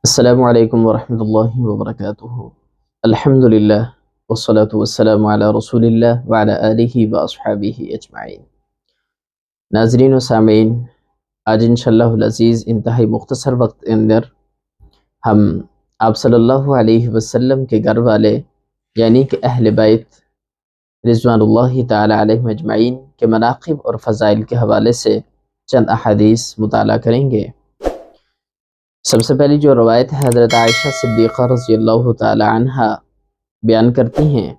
السلام علیکم ورحمۃ اللہ وبرکاتہ۔ الحمد للہ والصلاة والسلام علی رسول اللہ وعلی آلہ واصحابہ اجمعین۔ ناظرین و سامعین، آج انشاءاللہ العزیز انتہائی مختصر وقت کے اندر ہم آپ صلی اللہ علیہ وسلم کے گھر والے یعنی کہ اہل بیت رضوان اللہ تعالی علیہم اجمعین کے مناقب اور فضائل کے حوالے سے چند احادیث مطالعہ کریں گے۔ سب سے پہلی جو روایت ہے حضرت عائشہ صدیقہ رضی اللہ تعالی عنہ بیان کرتی ہیں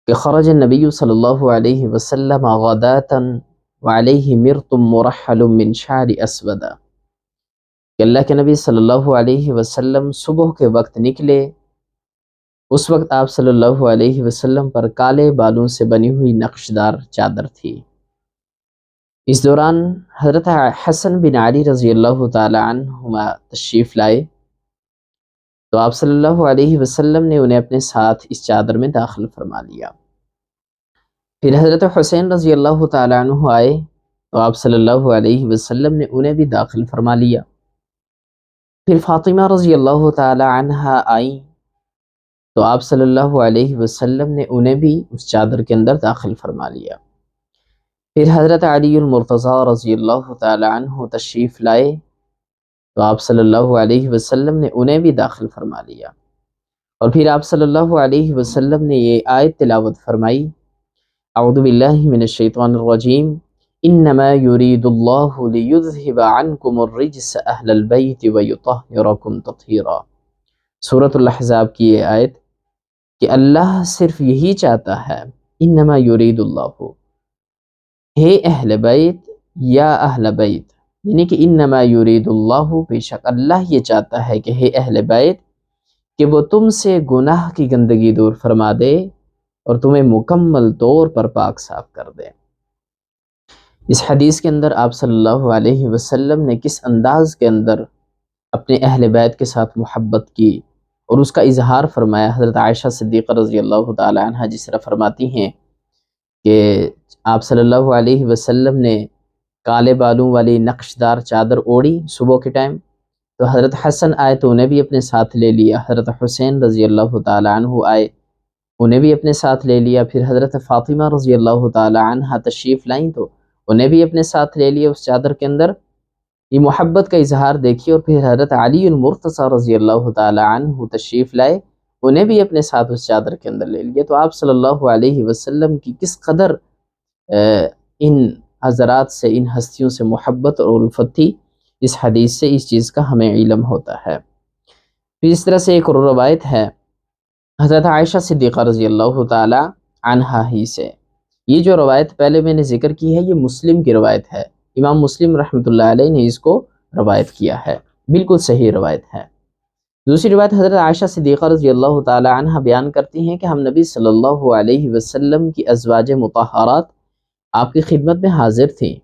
کہ خرج النبی صلی اللہ علیہ وسلم غداة وعلیہ مرط مرحل من شعر اسود، کہ اللہ کے نبی صلی اللہ علیہ وسلم صبح کے وقت نکلے۔ اس وقت آپ صلی اللہ علیہ وسلم پر کالے بالوں سے بنی ہوئی نقشدار چادر تھی۔ اس دوران حضرت حسن بن علی رضی اللہ تعالی عنہما تشریف لائے تو آپ صلی اللہ علیہ وسلم نے انہیں اپنے ساتھ اس چادر میں داخل فرما لیا۔ پھر حضرت حسین رضی اللہ تعالی عنہ آئے تو آپ صلی اللہ علیہ وسلم نے انہیں بھی داخل فرما لیا۔ پھر فاطمہ رضی اللہ تعالی عنہ آئیں تو آپ صلی اللہ علیہ وسلم نے انہیں بھی اس چادر کے اندر داخل فرما لیا۔ پھر حضرت علی المرتضیٰ رضی اللہ تعالی عنہ تشریف لائے تو آپ صلی اللہ علیہ وسلم نے انہیں بھی داخل فرما لیا، اور پھر آپ صلی اللہ علیہ وسلم نے یہ آیت تلاوت فرمائی: اعوذ باللہ من الشیطان الرجیم، انما یرید اللہ لیذہب عنکم الرجس اہل البیت ویطہرکم تطہیرا۔ سورۃ الاحزاب کی یہ آیت کہ اللہ صرف یہی چاہتا ہے، انما یرید اللہ، ہے اہل بیت یا اہل بیت، یعنی کہ انما یرید اللہ، بے شک اللہ یہ چاہتا ہے کہ ہے اہل بیت کہ وہ تم سے گناہ کی گندگی دور فرما دے اور تمہیں مکمل طور پر پاک صاف کر دے۔ اس حدیث کے اندر آپ صلی اللہ علیہ وسلم نے کس انداز کے اندر اپنے اہل بیت کے ساتھ محبت کی اور اس کا اظہار فرمایا۔ حضرت عائشہ صدیقہ رضی اللہ تعالی عنہ جس طرح فرماتی ہیں کہ آپ صلی اللہ علیہ وسلم نے کالے بالوں والی نقشدار چادر اوڑھی صبح کے ٹائم، تو حضرت حسن آئے تو انہیں بھی اپنے ساتھ لے لیا، حضرت حسین رضی اللہ تعالی عنہ آئے انہیں بھی اپنے ساتھ لے لیا، پھر حضرت فاطمہ رضی اللہ تعالی عنہ تشریف لائیں تو انہیں بھی اپنے ساتھ لے لیا اس چادر کے اندر۔ یہ محبت کا اظہار دیکھیے۔ اور پھر حضرت علی المرتضیٰ رضی اللہ تعالی عنہ تشریف لائے، انہیں بھی اپنے ساتھ اس چادر کے اندر لے لیا۔ تو آپ صلی اللہ علیہ وسلم کی کس قدر ان حضرات سے، ان ہستیوں سے محبت اور الفت تھی، اس حدیث سے اس چیز کا ہمیں علم ہوتا ہے۔ پھر اس طرح سے ایک اور روایت ہے حضرت عائشہ صدیقہ رضی اللہ تعالی عنہا ہی سے۔ یہ جو روایت پہلے میں نے ذکر کی ہے یہ مسلم کی روایت ہے، امام مسلم رحمۃ اللہ علیہ نے اس کو روایت کیا ہے، بالکل صحیح روایت ہے۔ دوسری روایت حضرت عائشہ صدیقہ رضی اللہ تعالی عنہ بیان کرتی ہیں کہ ہم نبی صلی اللہ علیہ وسلم کی ازواج مطہرات آپ کی خدمت میں حاضر تھیں۔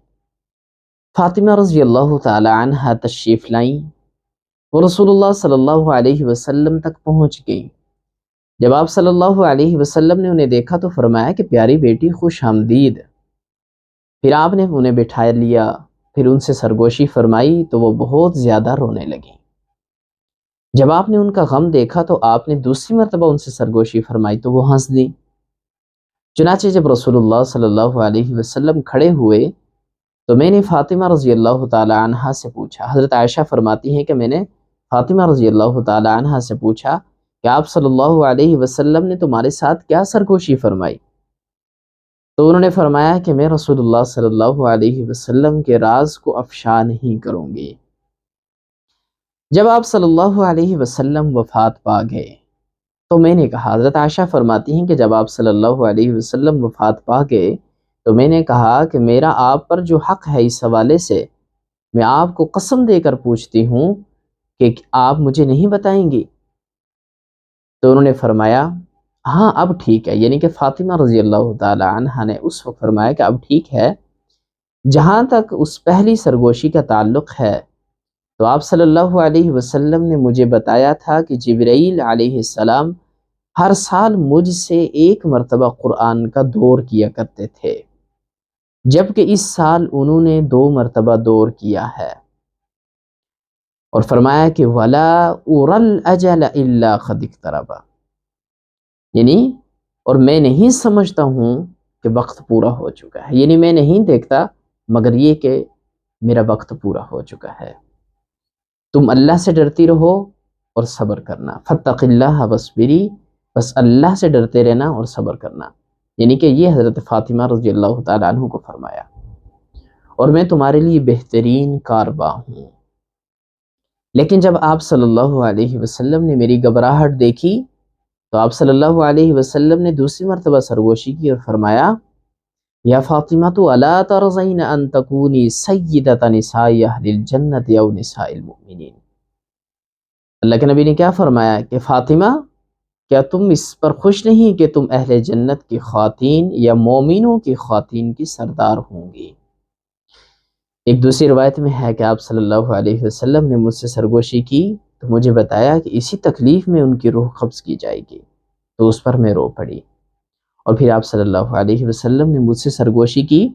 فاطمہ رضی اللہ تعالی عنہ تشریف لائیں، وہ رسول اللہ صلی اللہ علیہ وسلم تک پہنچ گئیں۔ جب آپ صلی اللہ علیہ وسلم نے انہیں دیکھا تو فرمایا کہ پیاری بیٹی خوش آمدید۔ پھر آپ نے انہیں بٹھا لیا، پھر ان سے سرگوشی فرمائی تو وہ بہت زیادہ رونے لگیں۔ جب آپ نے ان کا غم دیکھا تو آپ نے دوسری مرتبہ ان سے سرگوشی فرمائی تو وہ ہنس دیں۔ چنانچہ جب رسول اللہ صلی اللہ علیہ وسلم کھڑے ہوئے تو میں نے فاطمہ رضی اللہ تعالی عنہ سے پوچھا، حضرت عائشہ فرماتی ہیں کہ میں نے فاطمہ رضی اللہ تعالی عنہ سے پوچھا کہ آپ صلی اللہ علیہ وسلم نے تمہارے ساتھ کیا سرگوشی فرمائی؟ تو انہوں نے فرمایا کہ میں رسول اللہ صلی اللہ علیہ وسلم کے راز کو افشا نہیں کروں گی۔ جب آپ صلی اللہ علیہ وسلم وفات پا گئے تو میں نے کہا، حضرت عائشہ فرماتی ہیں کہ جب آپ صلی اللہ علیہ وسلم وفات پا گئے تو میں نے کہا کہ میرا آپ پر جو حق ہے اس حوالے سے میں آپ کو قسم دے کر پوچھتی ہوں کہ آپ مجھے نہیں بتائیں گی؟ تو انہوں نے فرمایا ہاں اب ٹھیک ہے، یعنی کہ فاطمہ رضی اللہ تعالی عنہ نے اس وقت فرمایا کہ اب ٹھیک ہے۔ جہاں تک اس پہلی سرگوشی کا تعلق ہے تو آپ صلی اللہ علیہ وسلم نے مجھے بتایا تھا کہ جبرائیل علیہ السلام ہر سال مجھ سے ایک مرتبہ قرآن کا دور کیا کرتے تھے، جبکہ اس سال انہوں نے 2 مرتبہ دور کیا ہے۔ اور فرمایا کہ وَلَا أُرَى الْأَجَلَ إِلَّا قَدِ اقْتَرَبَ، یعنی اور میں نہیں سمجھتا ہوں کہ وقت پورا ہو چکا ہے، یعنی میں نہیں دیکھتا مگر یہ کہ میرا وقت پورا ہو چکا ہے۔ تم اللہ سے ڈرتی رہو اور صبر کرنا، فَاتَّقِ اللَّهَ وَاصْبِرِي، بس اللہ سے ڈرتے رہنا اور صبر کرنا، یعنی کہ یہ حضرت فاطمہ رضی اللہ تعالیٰ عنہ کو فرمایا، اور میں تمہارے لیے بہترین کارباں ہوں۔ لیکن جب آپ صلی اللہ علیہ وسلم نے میری گھبراہٹ دیکھی تو آپ صلی اللہ علیہ وسلم نے دوسری مرتبہ سرگوشی کی اور فرمایا یا فاطمہ تو الا ترضین ان تکونی سیدۃ نساء اہل الجنۃ او نساء المؤمنین، اللہ کے نبی نے کیا فرمایا کہ فاطمہ کیا تم اس پر خوش نہیں کہ تم اہل جنت کی خواتین یا مومنوں کی خواتین کی سردار ہوں گی۔ ایک دوسری روایت میں ہے کہ آپ صلی اللہ علیہ وسلم نے مجھ سے سرگوشی کی تو مجھے بتایا کہ اسی تکلیف میں ان کی روح قبض کی جائے گی، تو اس پر میں رو پڑی۔ اور پھر آپ صلی اللہ علیہ وسلم نے مجھ سے سرگوشی کی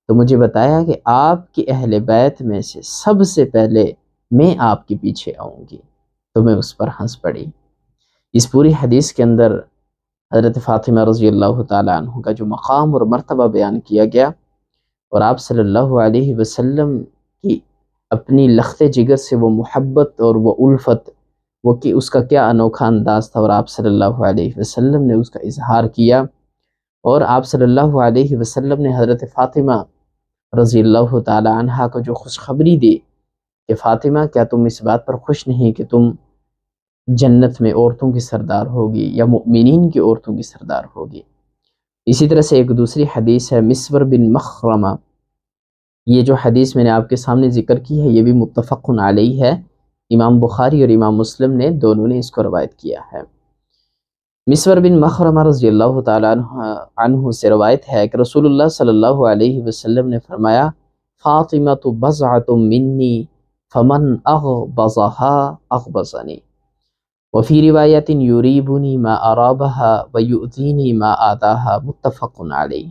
تو مجھے بتایا کہ آپ کے اہل بیت میں سے سب سے پہلے میں آپ کے پیچھے آؤں گی، تو میں اس پر ہنس پڑی۔ اس پوری حدیث کے اندر حضرت فاطمہ رضی اللہ تعالیٰ عنہ کا جو مقام اور مرتبہ بیان کیا گیا، اور آپ صلی اللہ علیہ وسلم کی اپنی لخت جگر سے وہ محبت اور وہ الفت، وہ کہ اس کا کیا انوکھا انداز تھا، اور آپ صلی اللہ علیہ وسلم نے اس کا اظہار کیا، اور آپ صلی اللہ علیہ وسلم نے حضرت فاطمہ رضی اللہ تعالی عنہا کو جو خوشخبری دی کہ فاطمہ کیا تم اس بات پر خوش نہیں کہ تم جنت میں عورتوں کی سردار ہوگی یا مؤمنین کی عورتوں کی سردار ہوگی۔ اسی طرح سے ایک دوسری حدیث ہے مسور بن مخرمہ، یہ جو حدیث میں نے آپ کے سامنے ذکر کی ہے یہ بھی متفق علیہ ہے، امام بخاری اور امام مسلم نے دونوں نے اس کو روایت کیا ہے۔ مسور بن مخرمہ رضی اللہ تعالیٰ عنہ سے روایت ہے کہ رسول اللہ صلی اللہ علیہ وسلم نے فرمایا فاطمۃ بضعۃ منی فمن اغبضها اغبضنی، وفی روایت یریبنی ما ارابها ویؤذینی ما آتاها، متفق علیہ۔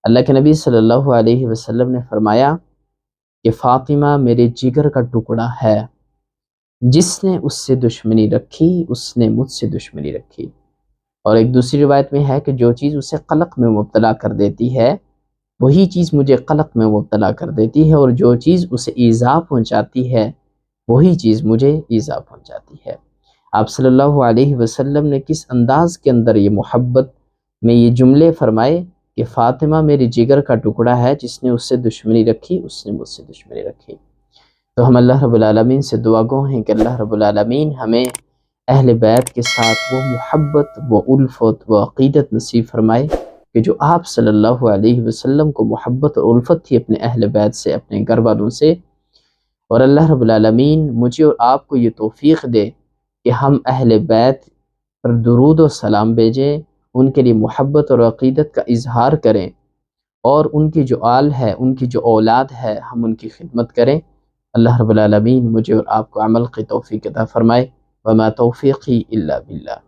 اللہ کے نبی صلی اللہ علیہ وسلم نے فرمایا کہ فاطمہ میرے جگر کا ٹکڑا ہے، جس نے اس سے دشمنی رکھی اس نے مجھ سے دشمنی رکھی۔ اور ایک دوسری روایت میں ہے کہ جو چیز اسے قلق میں مبتلا کر دیتی ہے وہی چیز مجھے قلق میں مبتلا کر دیتی ہے، اور جو چیز اسے ایذا پہنچاتی ہے وہی چیز مجھے ایذا پہنچاتی ہے۔ آپ صلی اللہ علیہ وسلم نے کس انداز کے اندر یہ محبت میں یہ جملے فرمائے کہ فاطمہ میری جگر کا ٹکڑا ہے، جس نے اس سے دشمنی رکھی اس نے مجھ سے دشمنی رکھی۔ تو ہم اللہ رب العالمین سے دعا گو ہیں کہ اللہ رب العالمین ہمیں اہل بیت کے ساتھ وہ محبت، وہ الفت، وہ عقیدت نصیب فرمائے کہ جو آپ صلی اللہ علیہ وسلم کو محبت اور الفت تھی اپنے اہل بیت سے، اپنے گھر والوں سے۔ اور اللہ رب العالمین مجھے اور آپ کو یہ توفیق دے کہ ہم اہل بیت پر درود و سلام بھیجیں، ان کے لیے محبت اور عقیدت کا اظہار کریں، اور ان کی جو آل ہے، ان کی جو اولاد ہے، ہم ان کی خدمت کریں۔ اللہ رب العالمین مجھے اور آپ کو عمل کی توفیق عطا فرمائے۔ وما توفیقی الا باللہ۔